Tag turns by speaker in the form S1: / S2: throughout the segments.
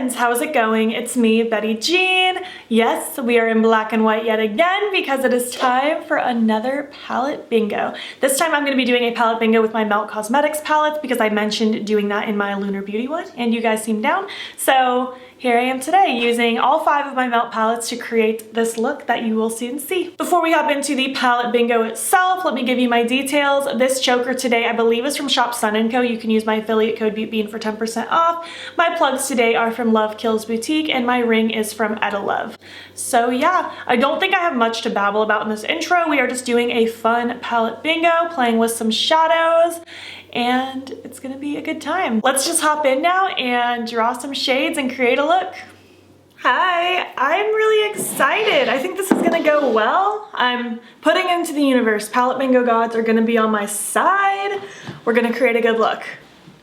S1: friends, how's it going? It's me, Betty Jean. Yes, we are in black and white yet again because it is time for another palette bingo. This time I'm going to be doing a palette bingo with my Melt Cosmetics palettes because I mentioned doing that in my Lunar Beauty one and you guys seemed down. So here I am today using all 5 of my Melt palettes to create this look that you will soon see. Before we hop into the palette bingo itself, let me give you my details. This choker today I believe is from Shop Sun & Co. You can use my affiliate code Beautbean for 10% off. My plugs today are from Love Kills Boutique and my ring is from Etta Love. So yeah, I don't think I have much to babble about in this intro. We are just doing a fun palette bingo, playing with some shadows, and it's gonna be a good time. Let's just hop in now and draw some shades and create a look. Hi, I'm really excited. I think this is gonna go well. I'm putting into the universe. Palette bingo gods are gonna be on my side. We're gonna create a good look.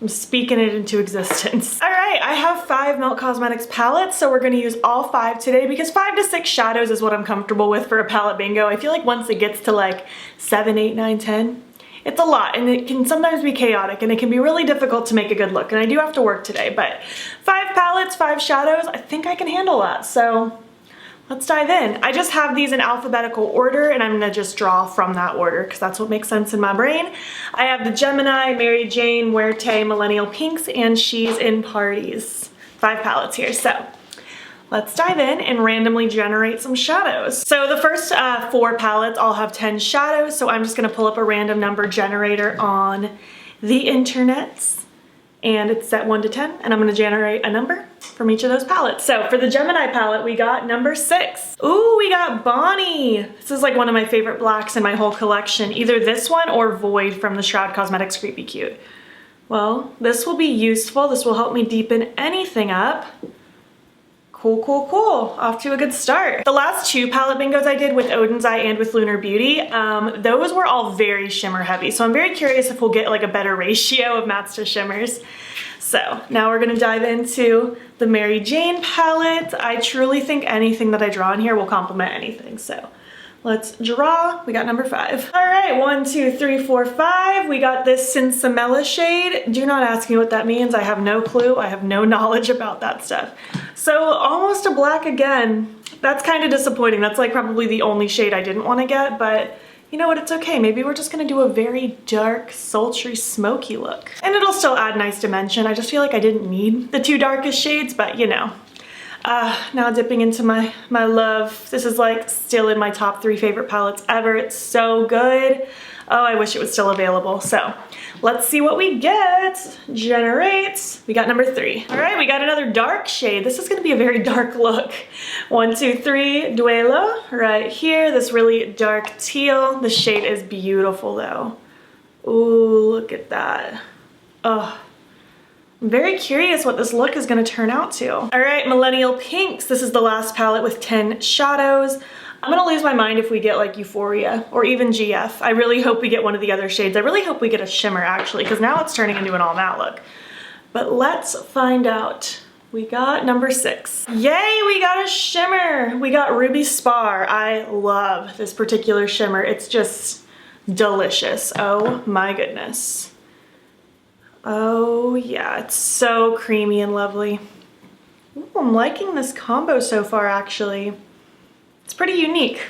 S1: I'm speaking it into existence. All right, I have 5 Melt Cosmetics palettes, so we're gonna use all 5 today because 5 to 6 shadows is what I'm comfortable with for a palette bingo. I feel like once it gets to like 7, 8, 9, 10, it's a lot and it can sometimes be chaotic and it can be really difficult to make a good look, and I do have to work today, but 5 palettes, 5 shadows, I think I can handle that. So let's dive in. I just have these in alphabetical order and I'm gonna just draw from that order because that's what makes sense in my brain. I have the Gemini, Mary Jane, Muerte, Millennial Pinx, and She's in Parties. 5 palettes here, so let's dive in and randomly generate some shadows. So the first 4 palettes all have 10 shadows, so I'm just gonna pull up a random number generator on the internets, and it's set 1 to 10, and I'm gonna generate a number from each of those palettes. So for the Gemini palette, we got number 6. Ooh, we got Bonnie. This is like one of my favorite blacks in my whole collection. Either this one or Void from the Shroud Cosmetics Creepy Cute. Well, this will be useful. This will help me deepen anything up. Cool, cool, cool. Off to a good start. The last 2 palette bingos I did with Odin's Eye and with Lunar Beauty, those were all very shimmer heavy. So I'm very curious if we'll get like a better ratio of mattes to shimmers. So now we're gonna dive into the Mary Jane palette. I truly think anything that I draw in here will complement anything. So let's draw. We got number 5. All right, 1, 2, 3, 4, 5. We got this Sinsamella shade. Do not ask me what that means. I have no clue. I have no knowledge about that stuff. So almost a black again. That's kind of disappointing. That's like probably the only shade I didn't want to get, but you know what, it's okay. Maybe we're just gonna do a very dark, sultry, smoky look. And it'll still add nice dimension. I just feel like I didn't need the 2 darkest shades, but you know. Now dipping into my love. This is like still in my top 3 favorite palettes ever. It's so good. Oh, I wish it was still available. So let's see what we get. Generate. We got number 3. All right, we got another dark shade. This is gonna be a very dark look. 1, 2, 3, Duelo right here. This really dark teal. The shade is beautiful though. Ooh, look at that. Oh. I'm very curious what this look is gonna turn out to. All right, Millennial Pinx. This is the last palette with 10 shadows. I'm gonna lose my mind if we get like Euphoria or even GF. I really hope we get one of the other shades. I really hope we get a shimmer actually, because now it's turning into an all matte look. But let's find out. We got number 6. Yay, we got a shimmer. We got Ruby Spar. I love this particular shimmer. It's just delicious. Oh my goodness. Oh yeah, it's so creamy and lovely. Ooh, I'm liking this combo so far actually. It's pretty unique.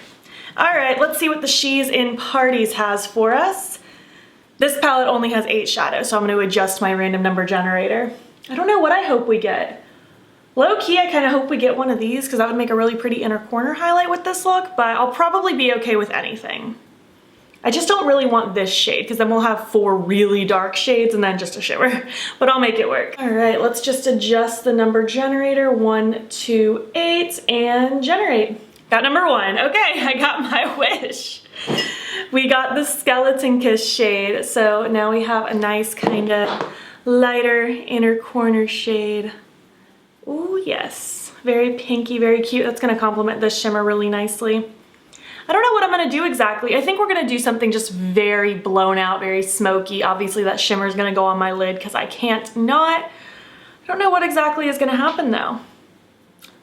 S1: All right, let's see what the She's in Parties has for us. This palette only has 8 shadows, so I'm gonna adjust my random number generator. I don't know what I hope we get. Low key, I kind of hope we get one of these because that would make a really pretty inner corner highlight with this look, but I'll probably be okay with anything. I just don't really want this shade because then we'll have 4 really dark shades and then just a shimmer, but I'll make it work. All right, let's just adjust the number generator. 1, 2, 8, and generate. Got number 1. Okay, I got my wish. We got the Skeleton Kiss shade. So now we have a nice kind of lighter inner corner shade. Ooh, yes. Very pinky, very cute. That's gonna complement this shimmer really nicely. I don't know what I'm gonna do exactly. I think we're gonna do something just very blown out, very smoky. Obviously that shimmer is gonna go on my lid because I can't not. I don't know what exactly is gonna happen though,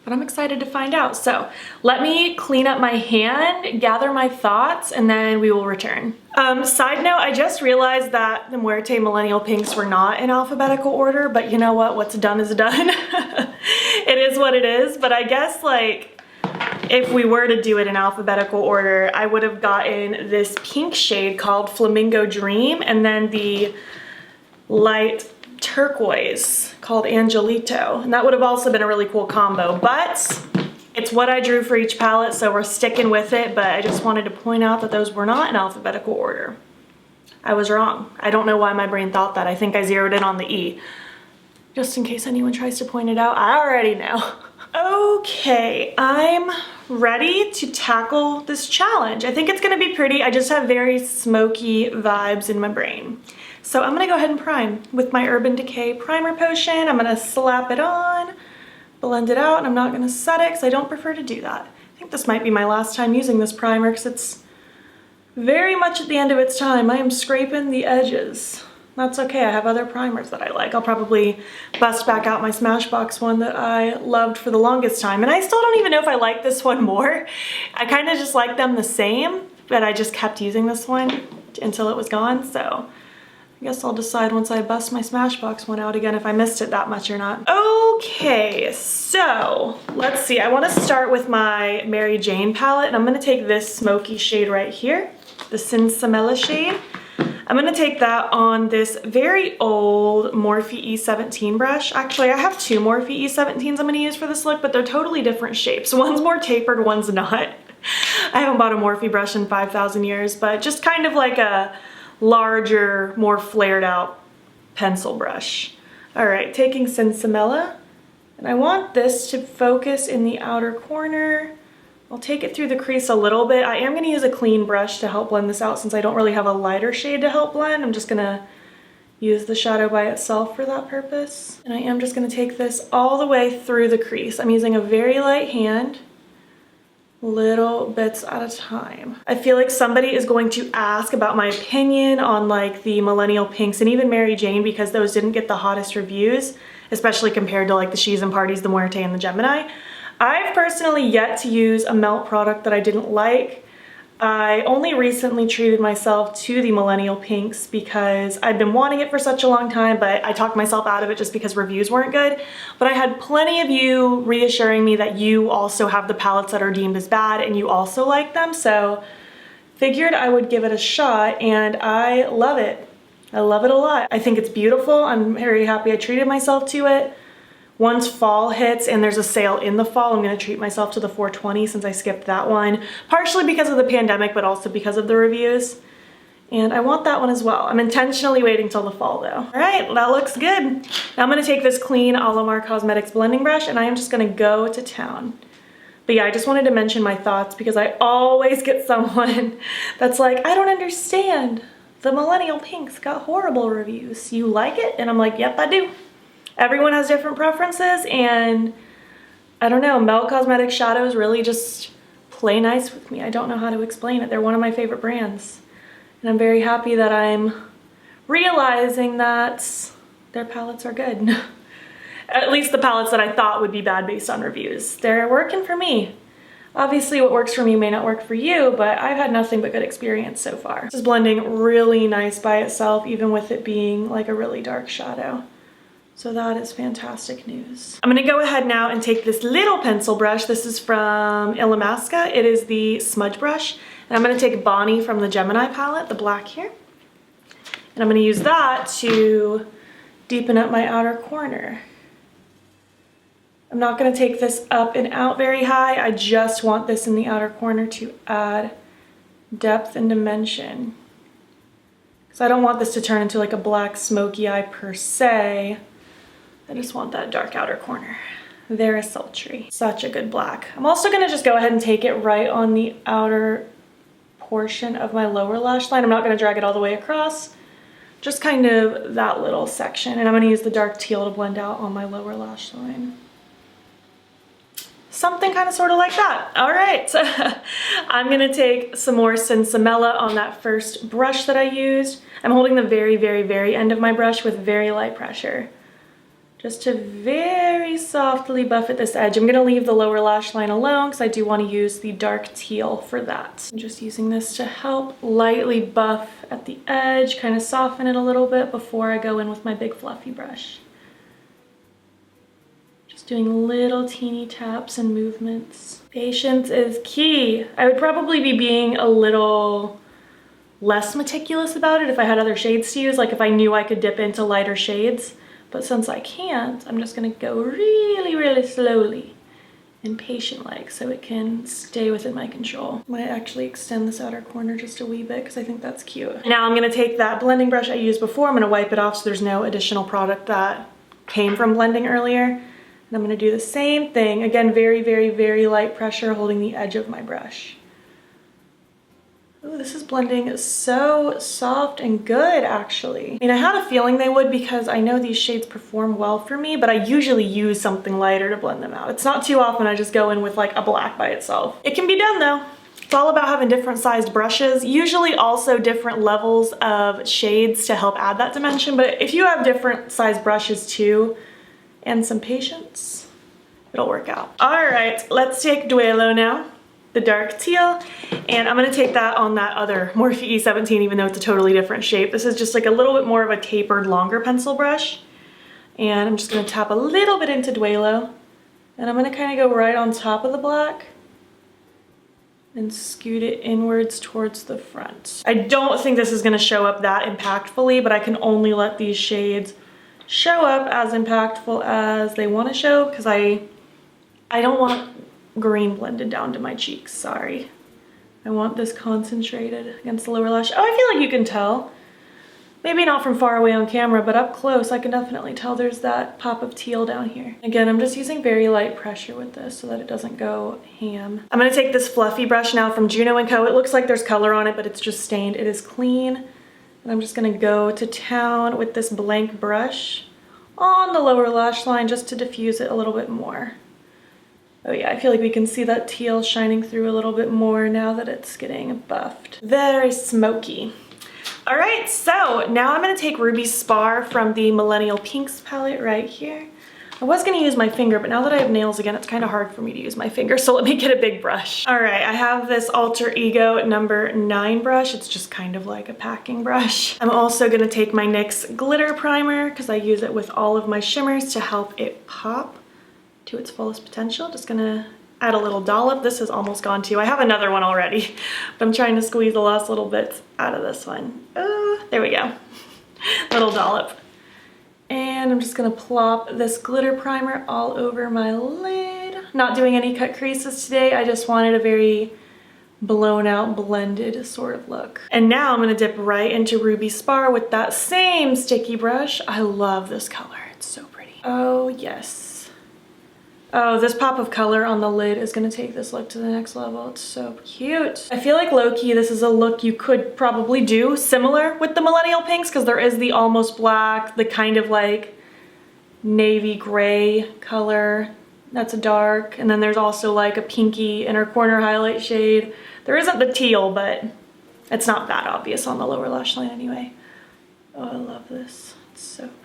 S1: but I'm excited to find out. So let me clean up my hand, gather my thoughts, and then we will return. Side note, I just realized that the Muerte Millennial Pinx were not in alphabetical order, but you know what? What's done is done. It is what it is, but I guess like if we were to do it in alphabetical order, I would have gotten this pink shade called Flamingo Dream and then the light turquoise called Angelito. And that would have also been a really cool combo, but it's what I drew for each palette, so we're sticking with it, but I just wanted to point out that those were not in alphabetical order. I was wrong. I don't know why my brain thought that. I think I zeroed in on the E. Just in case anyone tries to point it out, I already know. Okay, I'm ready to tackle this challenge. I think it's gonna be pretty. I just have very smoky vibes in my brain. So I'm gonna go ahead and prime with my Urban Decay primer potion. I'm gonna slap it on, blend it out, and I'm not gonna set it because I don't prefer to do that. I think this might be my last time using this primer because it's very much at the end of its time. I am scraping the edges. That's okay, I have other primers that I like. I'll probably bust back out my Smashbox one that I loved for the longest time. And I still don't even know if I like this one more. I kind of just like them the same, but I just kept using this one until it was gone. So I guess I'll decide once I bust my Smashbox one out again if I missed it that much or not. Okay, so let's see. I want to start with my Mary Jane palette, and I'm going to take this smoky shade right here, the Sinsemilla shade. I'm gonna take that on this very old Morphe E17 brush. Actually, I have two Morphe E17s I'm gonna use for this look, but they're totally different shapes. One's more tapered, one's not. I haven't bought a Morphe brush in 5,000 years, but just kind of like a larger, more flared out pencil brush. All right, taking Sinsemilla, and I want this to focus in the outer corner. I'll take it through the crease a little bit. I am going to use a clean brush to help blend this out since I don't really have a lighter shade to help blend. I'm just going to use the shadow by itself for that purpose. And I am just going to take this all the way through the crease. I'm using a very light hand, little bits at a time. I feel like somebody is going to ask about my opinion on like the Millennial Pinx and even Mary Jane because those didn't get the hottest reviews, especially compared to like the She's and Parties, the Muerte, and the Gemini. I've personally yet to use a melt product that I didn't like. I only recently treated myself to the Millennial Pinx because I've been wanting it for such a long time, but I talked myself out of it just because reviews weren't good. But I had plenty of you reassuring me that you also have the palettes that are deemed as bad and you also like them, so figured I would give it a shot, and I love it. I love it a lot. I think it's beautiful. I'm very happy I treated myself to it. Once fall hits and there's a sale in the fall, I'm gonna treat myself to the 420 since I skipped that one, partially because of the pandemic, but also because of the reviews. And I want that one as well. I'm intentionally waiting till the fall though. All right, that looks good. Now I'm gonna take this clean Alamar Cosmetics blending brush and I am just gonna go to town. But yeah, I just wanted to mention my thoughts because I always get someone that's like, I don't understand. The Millennial Pinx got horrible reviews. You like it? And I'm like, yep, I do. Everyone has different preferences, and I don't know, Melt Cosmetics shadows really just play nice with me. I don't know how to explain it. They're one of my favorite brands. And I'm very happy that I'm realizing that their palettes are good. At least the palettes that I thought would be bad based on reviews. They're working for me. Obviously what works for me may not work for you, but I've had nothing but good experience so far. This is blending really nice by itself, even with it being like a really dark shadow. So that is fantastic news. I'm gonna go ahead now and take this little pencil brush. This is from Illamasqua. It is the smudge brush. And I'm gonna take Bonnie from the Gemini palette, the black here. And I'm gonna use that to deepen up my outer corner. I'm not gonna take this up and out very high. I just want this in the outer corner to add depth and dimension. Because I don't want this to turn into like a black smoky eye per se. I just want that dark outer corner. Very sultry. Such a good black. I'm also gonna just go ahead and take it right on the outer portion of my lower lash line. I'm not gonna drag it all the way across, just kind of that little section. And I'm gonna use the dark teal to blend out on my lower lash line. Something kind of sort of like that. All right, I'm gonna take some more Sinsemilla on that first brush that I used. I'm holding the very, very, very end of my brush with very light pressure, just to very softly buff at this edge. I'm gonna leave the lower lash line alone because I do want to use the dark teal for that. I'm just using this to help lightly buff at the edge, kind of soften it a little bit before I go in with my big fluffy brush. Just doing little teeny taps and movements. Patience is key. I would probably be being a little less meticulous about it if I had other shades to use, like if I knew I could dip into lighter shades. But since I can't, I'm just gonna go really, really slowly and patient-like so it can stay within my control. Might actually extend this outer corner just a wee bit because I think that's cute. Now I'm gonna take that blending brush I used before, I'm gonna wipe it off so there's no additional product that came from blending earlier. And I'm gonna do the same thing. Again, very, very, very light pressure holding the edge of my brush. Ooh, this is blending so soft and good, actually. I mean, I had a feeling they would because I know these shades perform well for me, but I usually use something lighter to blend them out. It's not too often I just go in with like a black by itself. It can be done though. It's all about having different sized brushes, usually also different levels of shades to help add that dimension. But if you have different sized brushes too, and some patience, it'll work out. All right, let's take Duello now. The dark teal, and I'm gonna take that on that other Morphe E17, even though it's a totally different shape. This is just like a little bit more of a tapered, longer pencil brush. And I'm just gonna tap a little bit into Duello, and I'm gonna kind of go right on top of the black and scoot it inwards towards the front. I don't think this is gonna show up that impactfully, but I can only let these shades show up as impactful as they wanna show, because I don't want green blended down to my cheeks, sorry. I want this concentrated against the lower lash. Oh, I feel like you can tell. Maybe not from far away on camera, but up close I can definitely tell there's that pop of teal down here. Again, I'm just using very light pressure with this so that it doesn't go ham. I'm gonna take this fluffy brush now from Juno & Co. It looks like there's color on it, but it's just stained. It is clean. And I'm just gonna go to town with this blank brush on the lower lash line just to diffuse it a little bit more. Oh yeah, I feel like we can see that teal shining through a little bit more now that it's getting buffed. Very smoky. All right, so now I'm gonna take Ruby Spar from the Millennial Pinx palette right here. I was gonna use my finger, but now that I have nails again, it's kind of hard for me to use my finger, so let me get a big brush. All right, I have this Alter Ego number 9 brush. It's just kind of like a packing brush. I'm also gonna take my NYX Glitter Primer because I use it with all of my shimmers to help it pop to its fullest potential. Just gonna add a little dollop. This is almost gone too. I have another one already, but I'm trying to squeeze the last little bits out of this one. There we go. Little dollop. And I'm just gonna plop this glitter primer all over my lid. Not doing any cut creases today. I just wanted a very blown out, blended sort of look. And now I'm gonna dip right into Ruby Spar with that same sticky brush. I love this color. It's so pretty. Oh yes. Oh, this pop of color on the lid is gonna take this look to the next level. It's so cute. I feel like low-key this is a look you could probably do similar with the Millennial Pinx because there is the almost black, the kind of like navy gray color that's a dark, and then there's also like a pinky inner corner highlight shade. There isn't the teal, but it's not that obvious on the lower lash line anyway. Oh, I love this. It's so pretty.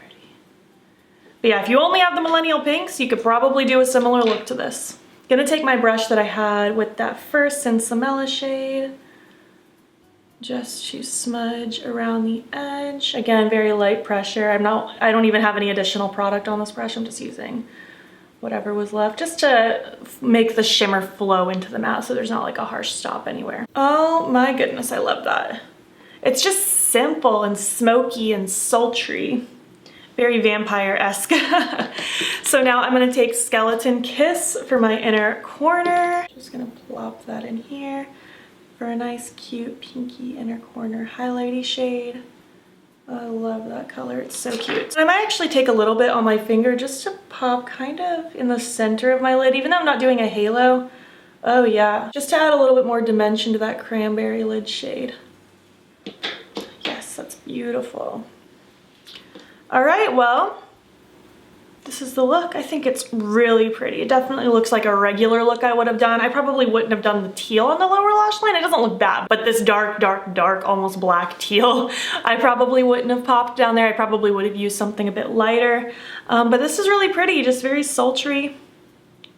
S1: But yeah, if you only have the Millennial Pinx, you could probably do a similar look to this. Gonna take my brush that I had with that first Sinsamella shade, just to smudge around the edge. Again, very light pressure. I don't even have any additional product on this brush. I'm just using whatever was left just to make the shimmer flow into the matte so there's not like a harsh stop anywhere. Oh my goodness, I love that. It's just simple and smoky and sultry. Very vampire-esque. So now I'm gonna take Skeleton Kiss for my inner corner. Just gonna plop that in here for a nice, cute, pinky inner corner highlighty shade. I love that color, it's so cute. I might actually take a little bit on my finger just to pop kind of in the center of my lid, even though I'm not doing a halo. Oh yeah, just to add a little bit more dimension to that cranberry lid shade. Yes, that's beautiful. All right, well, this is the look. I think it's really pretty. It definitely looks like a regular look I would have done. I probably wouldn't have done the teal on the lower lash line. It doesn't look bad, but this dark, dark, dark, almost black teal, I probably wouldn't have popped down there. I probably would have used something a bit lighter, but this is really pretty, just very sultry.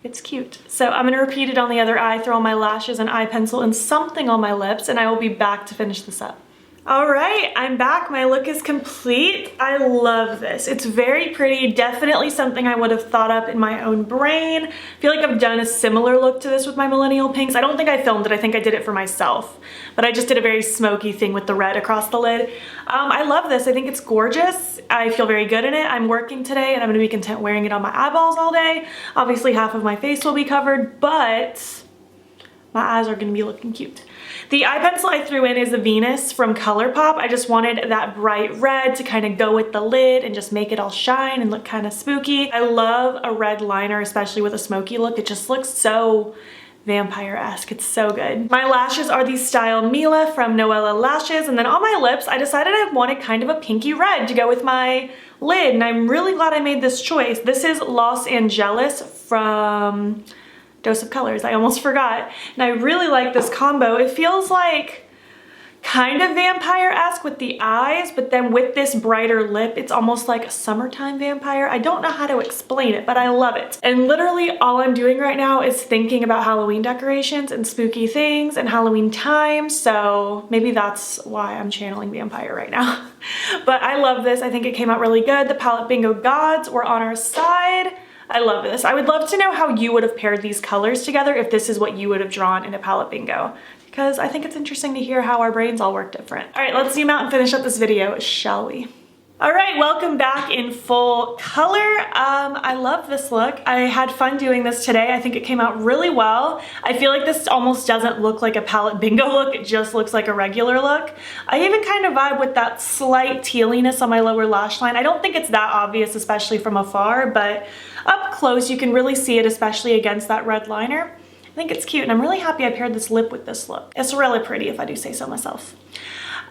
S1: It's cute. So I'm gonna repeat it on the other eye, throw on my lashes, an eye pencil, and something on my lips, and I will be back to finish this up. All right, I'm back. My look is complete. I love this. It's very pretty. Definitely something I would have thought up in my own brain. I feel like I've done a similar look to this with my Millenial Pinx. I don't think I filmed it. I think I did it for myself, but I just did a very smoky thing with the red across the lid. I love this. I think it's gorgeous. I feel very good in it. I'm working today and I'm gonna be content wearing it on my eyeballs all day. Obviously half of my face will be covered, but my eyes are gonna be looking cute. The eye pencil I threw in is the Venus from Colourpop. I just wanted that bright red to kind of go with the lid and just make it all shine and look kind of spooky. I love a red liner, especially with a smoky look. It just looks so vampire-esque. It's so good. My lashes are the style Mila from Noella Lashes, and then on my lips, I decided I wanted kind of a pinky red to go with my lid, and I'm really glad I made this choice. This is Los Angeles from Dose of Colors. I almost forgot. And I really like this combo. It feels like kind of vampire-esque with the eyes, but then with this brighter lip, it's almost like a summertime vampire. I don't know how to explain it, but I love it. And literally all I'm doing right now is thinking about Halloween decorations and spooky things and Halloween time, so maybe that's why I'm channeling vampire right now. But I love this. I think it came out really good. The Palette Bingo gods were on our side. I love this. I would love to know how you would have paired these colors together if this is what you would have drawn in a palette bingo, because I think it's interesting to hear how our brains all work different. All right, let's zoom out and finish up this video, shall we? All right, welcome back in full color. I love this look. I had fun doing this today. I think it came out really well. I feel like this almost doesn't look like a palette bingo look. It just looks like a regular look. I even kind of vibe with that slight tealiness on my lower lash line. I don't think it's that obvious, especially from afar, but up close you can really see it, especially against that red liner. I think it's cute, and I'm really happy I paired this lip with this look. It's really pretty, if I do say so myself.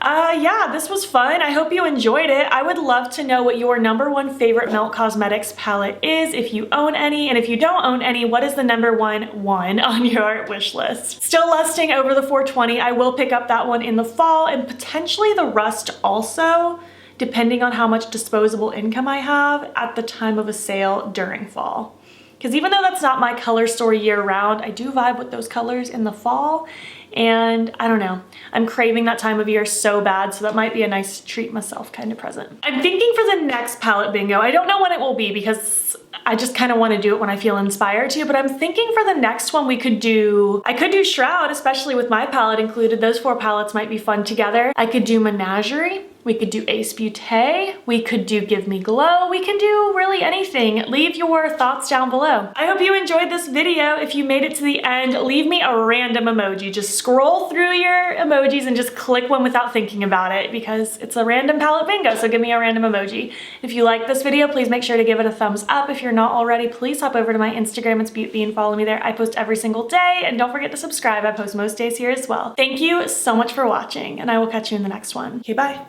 S1: Yeah, this was fun. I hope you enjoyed it. I would love to know what your #1 favorite Melt Cosmetics palette is, if you own any, and if you don't own any, what is the #1 on your wish list? Still lusting over the 420. I will pick up that one in the fall, and potentially the Rust also, depending on how much disposable income I have at the time of a sale during fall. Because even though that's not my color story year round, I do vibe with those colors in the fall, and I don't know, I'm craving that time of year so bad, so that might be a nice treat myself kind of present. I'm thinking for the next palette bingo, I don't know when it will be because I just kind of want to do it when I feel inspired to, but I'm thinking for the next one I could do Shroud, especially with my palette included. Those 4 palettes might be fun together. I could do Menagerie. We could do Ace Beauté, we could do Give Me Glow, we can do really anything. Leave your thoughts down below. I hope you enjoyed this video. If you made it to the end, leave me a random emoji. Just scroll through your emojis and just click one without thinking about it, because it's a random palette bingo, so give me a random emoji. If you like this video, please make sure to give it a thumbs up. If you're not already, please hop over to my Instagram, it's Beautbean, follow me there. I post every single day, and don't forget to subscribe. I post most days here as well. Thank you so much for watching, and I will catch you in the next one. Okay, bye.